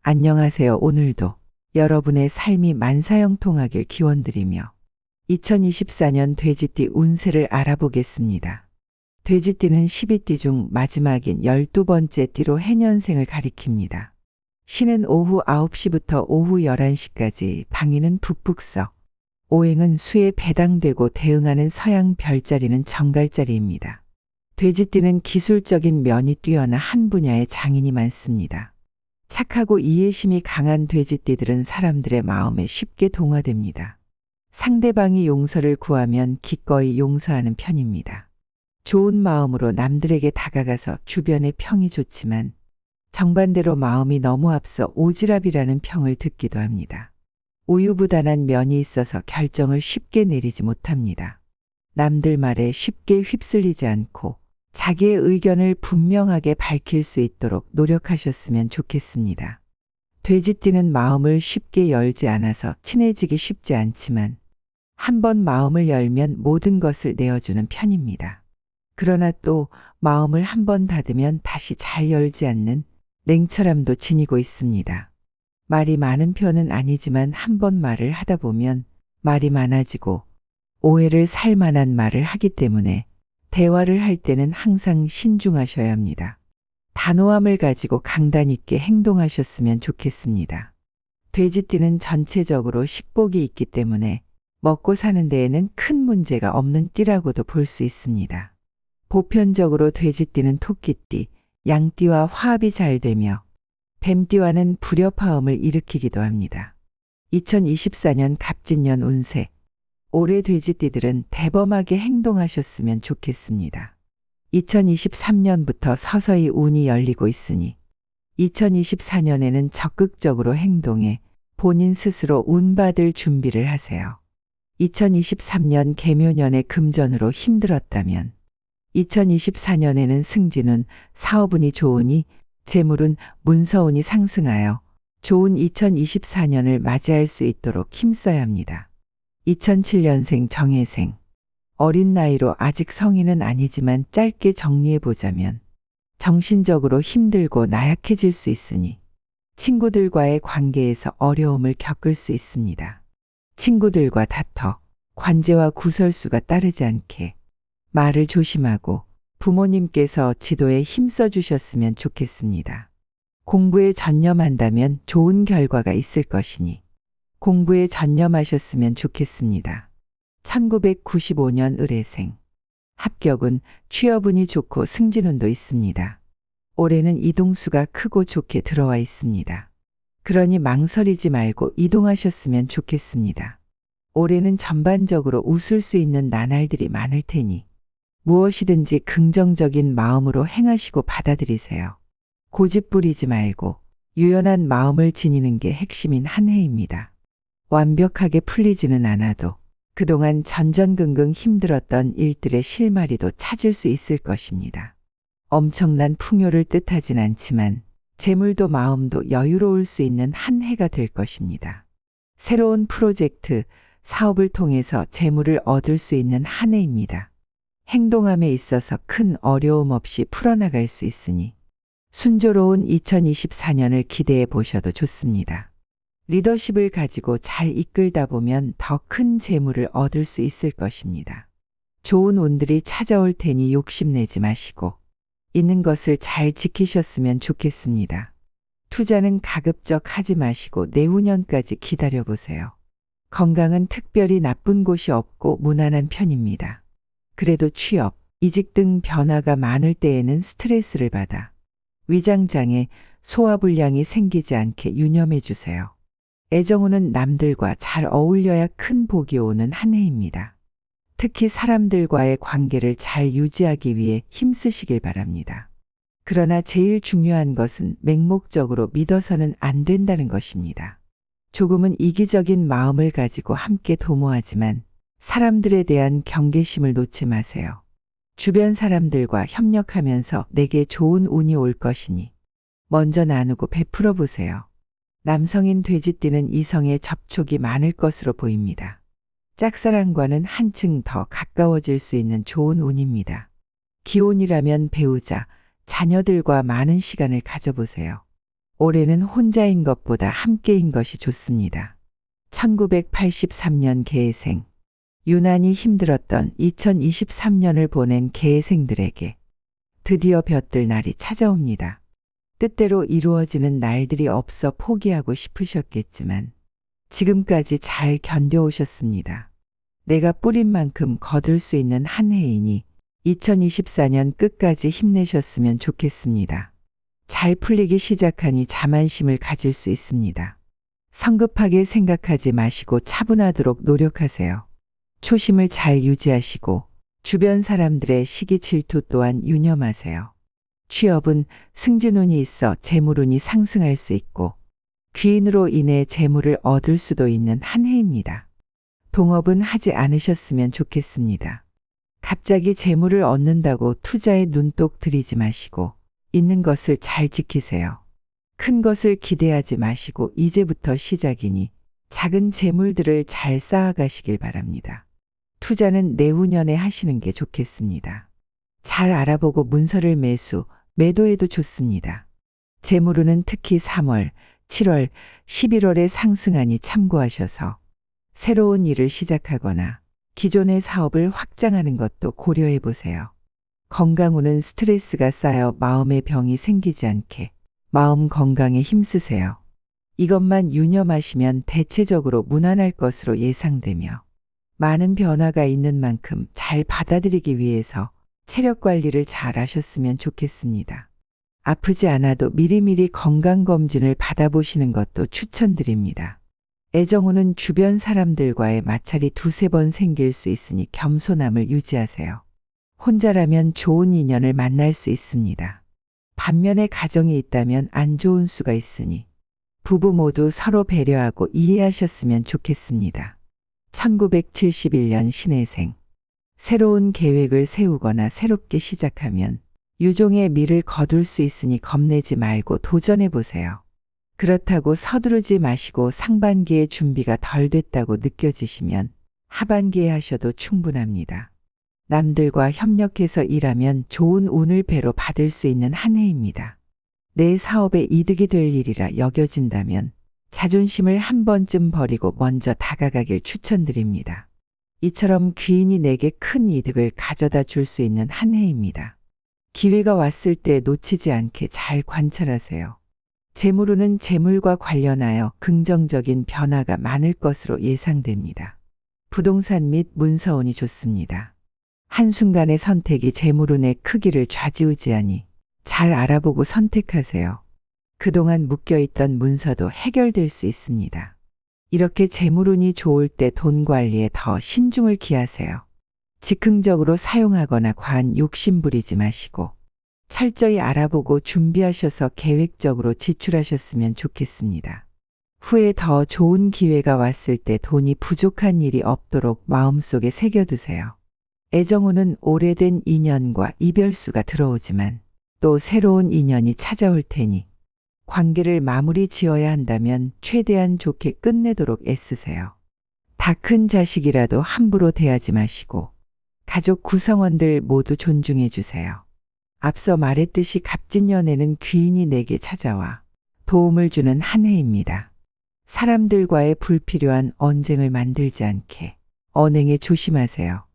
안녕하세요. 오늘도 여러분의 삶이 만사형통하길 기원드리며 2024년 돼지띠 운세를 알아보겠습니다. 돼지띠는 12띠 중 마지막인 12번째 띠로 해년생을 가리킵니다. 신은 오후 9시부터 오후 11시까지, 방위는 북북서, 오행은 수에 배당되고 대응하는 서양 별자리는 정갈자리입니다. 돼지띠는 기술적인 면이 뛰어나 한 분야의 장인이 많습니다. 착하고 이해심이 강한 돼지띠들은 사람들의 마음에 쉽게 동화됩니다. 상대방이 용서를 구하면 기꺼이 용서하는 편입니다. 좋은 마음으로 남들에게 다가가서 주변의 평이 좋지만 정반대로 마음이 너무 앞서 오지랖이라는 평을 듣기도 합니다. 우유부단한 면이 있어서 결정을 쉽게 내리지 못합니다. 남들 말에 쉽게 휩쓸리지 않고 자기의 의견을 분명하게 밝힐 수 있도록 노력하셨으면 좋겠습니다. 돼지띠는 마음을 쉽게 열지 않아서 친해지기 쉽지 않지만 한번 마음을 열면 모든 것을 내어주는 편입니다. 그러나 또 마음을 한번 닫으면 다시 잘 열지 않는 냉철함도 지니고 있습니다. 말이 많은 편은 아니지만 한번 말을 하다 보면 말이 많아지고 오해를 살 만한 말을 하기 때문에 대화를 할 때는 항상 신중하셔야 합니다. 단호함을 가지고 강단 있게 행동하셨으면 좋겠습니다. 돼지띠는 전체적으로 식복이 있기 때문에 먹고 사는 데에는 큰 문제가 없는 띠라고도 볼 수 있습니다. 보편적으로 돼지띠는 토끼띠, 양띠와 화합이 잘 되며 뱀띠와는 불협화음을 일으키기도 합니다. 2024년 갑진년 운세. 올해 돼지띠들은 대범하게 행동하셨으면 좋겠습니다. 2023년부터 서서히 운이 열리고 있으니 2024년에는 적극적으로 행동해 본인 스스로 운 받을 준비를 하세요. 2023년 개묘년의 금전으로 힘들었다면 2024년에는 승진운, 사업운이 좋으니 재물운, 문서운이 상승하여 좋은 2024년을 맞이할 수 있도록 힘써야 합니다. 2007년생 정해생. 어린 나이로 아직 성인은 아니지만 짧게 정리해보자면 정신적으로 힘들고 나약해질 수 있으니 친구들과의 관계에서 어려움을 겪을 수 있습니다. 친구들과 다퉈 관제와 구설수가 따르지 않게 말을 조심하고 부모님께서 지도에 힘써 주셨으면 좋겠습니다. 공부에 전념한다면 좋은 결과가 있을 것이니 공부에 전념하셨으면 좋겠습니다. 1995년 을해생. 합격은 취업운이 좋고 승진운도 있습니다. 올해는 이동수가 크고 좋게 들어와 있습니다. 그러니 망설이지 말고 이동하셨으면 좋겠습니다. 올해는 전반적으로 웃을 수 있는 나날들이 많을 테니 무엇이든지 긍정적인 마음으로 행하시고 받아들이세요. 고집 부리지 말고 유연한 마음을 지니는 게 핵심인 한 해입니다. 완벽하게 풀리지는 않아도 그동안 전전긍긍 힘들었던 일들의 실마리도 찾을 수 있을 것입니다. 엄청난 풍요를 뜻하진 않지만 재물도 마음도 여유로울 수 있는 한 해가 될 것입니다. 새로운 프로젝트, 사업을 통해서 재물을 얻을 수 있는 한 해입니다. 행동함에 있어서 큰 어려움 없이 풀어나갈 수 있으니 순조로운 2024년을 기대해 보셔도 좋습니다. 리더십을 가지고 잘 이끌다 보면 더 큰 재물을 얻을 수 있을 것입니다. 좋은 운들이 찾아올 테니 욕심내지 마시고 있는 것을 잘 지키셨으면 좋겠습니다. 투자는 가급적 하지 마시고 내후년까지 기다려보세요. 건강은 특별히 나쁜 곳이 없고 무난한 편입니다. 그래도 취업, 이직 등 변화가 많을 때에는 스트레스를 받아 위장장애, 소화불량이 생기지 않게 유념해 주세요. 애정운은 남들과 잘 어울려야 큰 복이 오는 한 해입니다. 특히 사람들과의 관계를 잘 유지하기 위해 힘쓰시길 바랍니다. 그러나 제일 중요한 것은 맹목적으로 믿어서는 안 된다는 것입니다. 조금은 이기적인 마음을 가지고 함께 도모하지만 사람들에 대한 경계심을 놓지 마세요. 주변 사람들과 협력하면서 내게 좋은 운이 올 것이니 먼저 나누고 베풀어 보세요. 남성인 돼지띠는 이성의 접촉이 많을 것으로 보입니다. 짝사랑과는 한층 더 가까워질 수 있는 좋은 운입니다. 기혼이라면 배우자, 자녀들과 많은 시간을 가져보세요. 올해는 혼자인 것보다 함께인 것이 좋습니다. 1983년 계생. 유난히 힘들었던 2023년을 보낸 계생들에게 드디어 볕들 날이 찾아옵니다. 뜻대로 이루어지는 날들이 없어 포기하고 싶으셨겠지만 지금까지 잘 견뎌오셨습니다. 내가 뿌린 만큼 거둘 수 있는 한 해이니 2024년 끝까지 힘내셨으면 좋겠습니다. 잘 풀리기 시작하니 자만심을 가질 수 있습니다. 성급하게 생각하지 마시고 차분하도록 노력하세요. 초심을 잘 유지하시고 주변 사람들의 시기 질투 또한 유념하세요. 취업은 승진운이 있어 재물운이 상승할 수 있고 귀인으로 인해 재물을 얻을 수도 있는 한 해입니다. 동업은 하지 않으셨으면 좋겠습니다. 갑자기 재물을 얻는다고 투자에 눈독 들이지 마시고 있는 것을 잘 지키세요. 큰 것을 기대하지 마시고 이제부터 시작이니 작은 재물들을 잘 쌓아가시길 바랍니다. 투자는 내후년에 하시는 게 좋겠습니다. 잘 알아보고 문서를 매도해도 좋습니다. 재물운은 특히 3월, 7월, 11월에 상승하니 참고하셔서 새로운 일을 시작하거나 기존의 사업을 확장하는 것도 고려해 보세요. 건강운은 스트레스가 쌓여 마음의 병이 생기지 않게 마음 건강에 힘쓰세요. 이것만 유념하시면 대체적으로 무난할 것으로 예상되며 많은 변화가 있는 만큼 잘 받아들이기 위해서 체력 관리를 잘 하셨으면 좋겠습니다. 아프지 않아도 미리미리 건강검진을 받아보시는 것도 추천드립니다. 애정운은 주변 사람들과의 마찰이 두세 번 생길 수 있으니 겸손함을 유지하세요. 혼자라면 좋은 인연을 만날 수 있습니다. 반면에 가정이 있다면 안 좋은 수가 있으니 부부 모두 서로 배려하고 이해하셨으면 좋겠습니다. 1971년 신해생. 새로운 계획을 세우거나 새롭게 시작하면 유종의 미를 거둘 수 있으니 겁내지 말고 도전해 보세요. 그렇다고 서두르지 마시고 상반기에 준비가 덜 됐다고 느껴지시면 하반기에 하셔도 충분합니다. 남들과 협력해서 일하면 좋은 운을 배로 받을 수 있는 한 해입니다. 내 사업에 이득이 될 일이라 여겨진다면 자존심을 한 번쯤 버리고 먼저 다가가길 추천드립니다. 이처럼 귀인이 내게 큰 이득을 가져다 줄 수 있는 한 해입니다. 기회가 왔을 때 놓치지 않게 잘 관찰하세요. 재물운은 재물과 관련하여 긍정적인 변화가 많을 것으로 예상됩니다. 부동산 및 문서운이 좋습니다. 한순간의 선택이 재물운의 크기를 좌지우지하니 잘 알아보고 선택하세요. 그동안 묶여있던 문서도 해결될 수 있습니다. 이렇게 재물운이 좋을 때 돈 관리에 더 신중을 기하세요. 즉흥적으로 사용하거나 과한 욕심 부리지 마시고 철저히 알아보고 준비하셔서 계획적으로 지출하셨으면 좋겠습니다. 후에 더 좋은 기회가 왔을 때 돈이 부족한 일이 없도록 마음속에 새겨두세요. 애정운은 오래된 인연과 이별수가 들어오지만 또 새로운 인연이 찾아올 테니 관계를 마무리 지어야 한다면 최대한 좋게 끝내도록 애쓰세요. 다 큰 자식이라도 함부로 대하지 마시고 가족 구성원들 모두 존중해 주세요. 앞서 말했듯이 갑진년에는 귀인이 내게 찾아와 도움을 주는 한 해입니다. 사람들과의 불필요한 언쟁을 만들지 않게 언행에 조심하세요.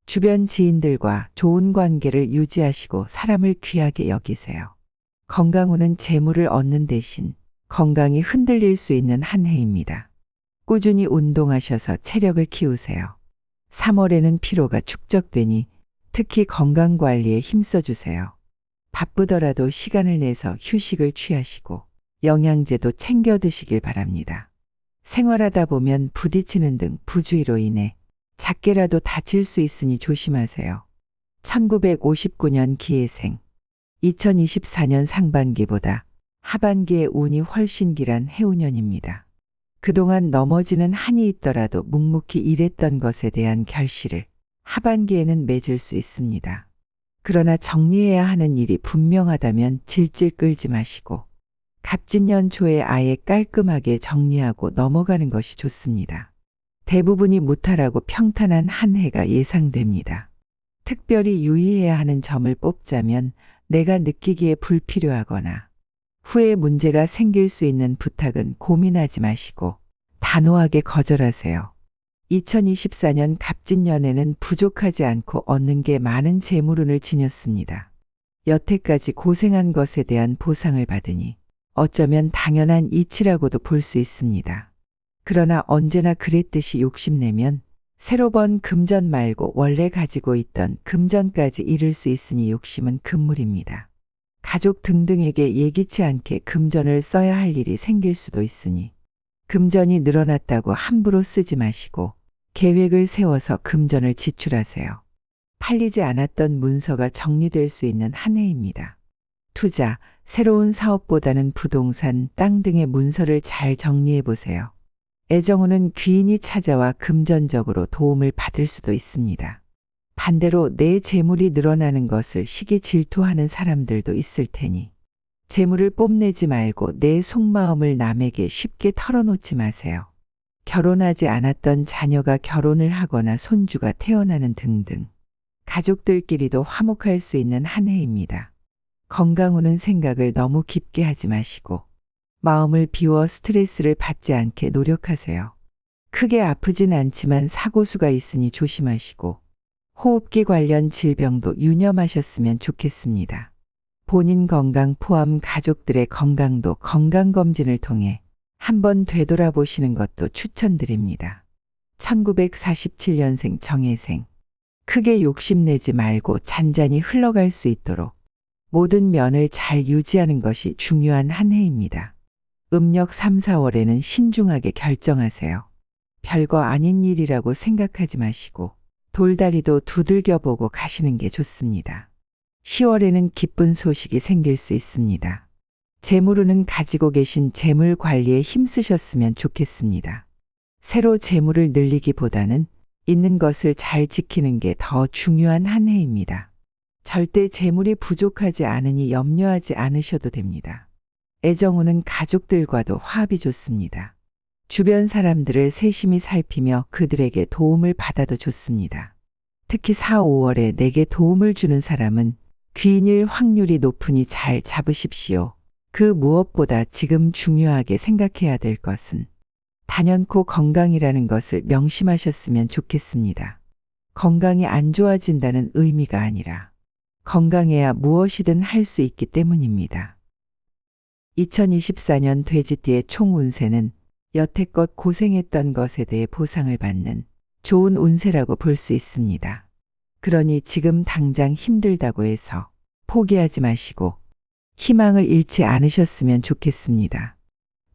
주변 지인들과 좋은 관계를 유지하시고 사람을 귀하게 여기세요. 건강운은 재물을 얻는 대신 건강이 흔들릴 수 있는 한 해입니다. 꾸준히 운동하셔서 체력을 키우세요. 3월에는 피로가 축적되니 특히 건강관리에 힘써주세요. 바쁘더라도 시간을 내서 휴식을 취하시고 영양제도 챙겨 드시길 바랍니다. 생활하다 보면 부딪히는 등 부주의로 인해 작게라도 다칠 수 있으니 조심하세요. 1959년 기해생. 2024년 상반기보다 하반기의 운이 훨씬 길한 해운년입니다. 그동안 넘어지는 한이 있더라도 묵묵히 일했던 것에 대한 결실을 하반기에는 맺을 수 있습니다. 그러나 정리해야 하는 일이 분명하다면 질질 끌지 마시고 갑진년 초에 아예 깔끔하게 정리하고 넘어가는 것이 좋습니다. 대부분이 무탈하고 평탄한 한 해가 예상됩니다. 특별히 유의해야 하는 점을 뽑자면 내가 느끼기에 불필요하거나 후에 문제가 생길 수 있는 부탁은 고민하지 마시고 단호하게 거절하세요. 2024년 갑진년에는 부족하지 않고 얻는 게 많은 재물운을 지녔습니다. 여태까지 고생한 것에 대한 보상을 받으니 어쩌면 당연한 이치라고도 볼 수 있습니다. 그러나 언제나 그랬듯이 욕심내면 새로 번 금전 말고 원래 가지고 있던 금전까지 잃을 수 있으니 욕심은 금물입니다. 가족 등등에게 예기치 않게 금전을 써야 할 일이 생길 수도 있으니 금전이 늘어났다고 함부로 쓰지 마시고 계획을 세워서 금전을 지출하세요. 팔리지 않았던 문서가 정리될 수 있는 한 해입니다. 투자, 새로운 사업보다는 부동산, 땅 등의 문서를 잘 정리해 보세요. 애정운은 귀인이 찾아와 금전적으로 도움을 받을 수도 있습니다. 반대로 내 재물이 늘어나는 것을 시기 질투하는 사람들도 있을 테니 재물을 뽐내지 말고 내 속마음을 남에게 쉽게 털어놓지 마세요. 결혼하지 않았던 자녀가 결혼을 하거나 손주가 태어나는 등등 가족들끼리도 화목할 수 있는 한 해입니다. 건강운은 생각을 너무 깊게 하지 마시고 마음을 비워 스트레스를 받지 않게 노력하세요. 크게 아프진 않지만 사고수가 있으니 조심하시고 호흡기 관련 질병도 유념하셨으면 좋겠습니다. 본인 건강 포함 가족들의 건강도 건강검진을 통해 한번 되돌아보시는 것도 추천드립니다. 1947년생 정혜생. 크게 욕심내지 말고 잔잔히 흘러갈 수 있도록 모든 면을 잘 유지하는 것이 중요한 한 해입니다. 음력 3, 4월에는 신중하게 결정하세요. 별거 아닌 일이라고 생각하지 마시고 돌다리도 두들겨 보고 가시는 게 좋습니다. 10월에는 기쁜 소식이 생길 수 있습니다. 재물운은 가지고 계신 재물 관리에 힘쓰셨으면 좋겠습니다. 새로 재물을 늘리기보다는 있는 것을 잘 지키는 게 더 중요한 한 해입니다. 절대 재물이 부족하지 않으니 염려하지 않으셔도 됩니다. 애정운은 가족들과도 화합이 좋습니다. 주변 사람들을 세심히 살피며 그들에게 도움을 받아도 좋습니다. 특히 4, 5월에 내게 도움을 주는 사람은 귀인일 확률이 높으니 잘 잡으십시오. 그 무엇보다 지금 중요하게 생각해야 될 것은 단연코 건강이라는 것을 명심하셨으면 좋겠습니다. 건강이 안 좋아진다는 의미가 아니라 건강해야 무엇이든 할 수 있기 때문입니다. 2024년 돼지띠의 총 운세는 여태껏 고생했던 것에 대해 보상을 받는 좋은 운세라고 볼 수 있습니다. 그러니 지금 당장 힘들다고 해서 포기하지 마시고 희망을 잃지 않으셨으면 좋겠습니다.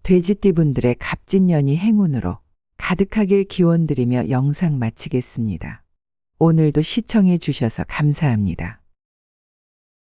돼지띠 분들의 갑진년이 행운으로 가득하길 기원드리며 영상 마치겠습니다. 오늘도 시청해 주셔서 감사합니다.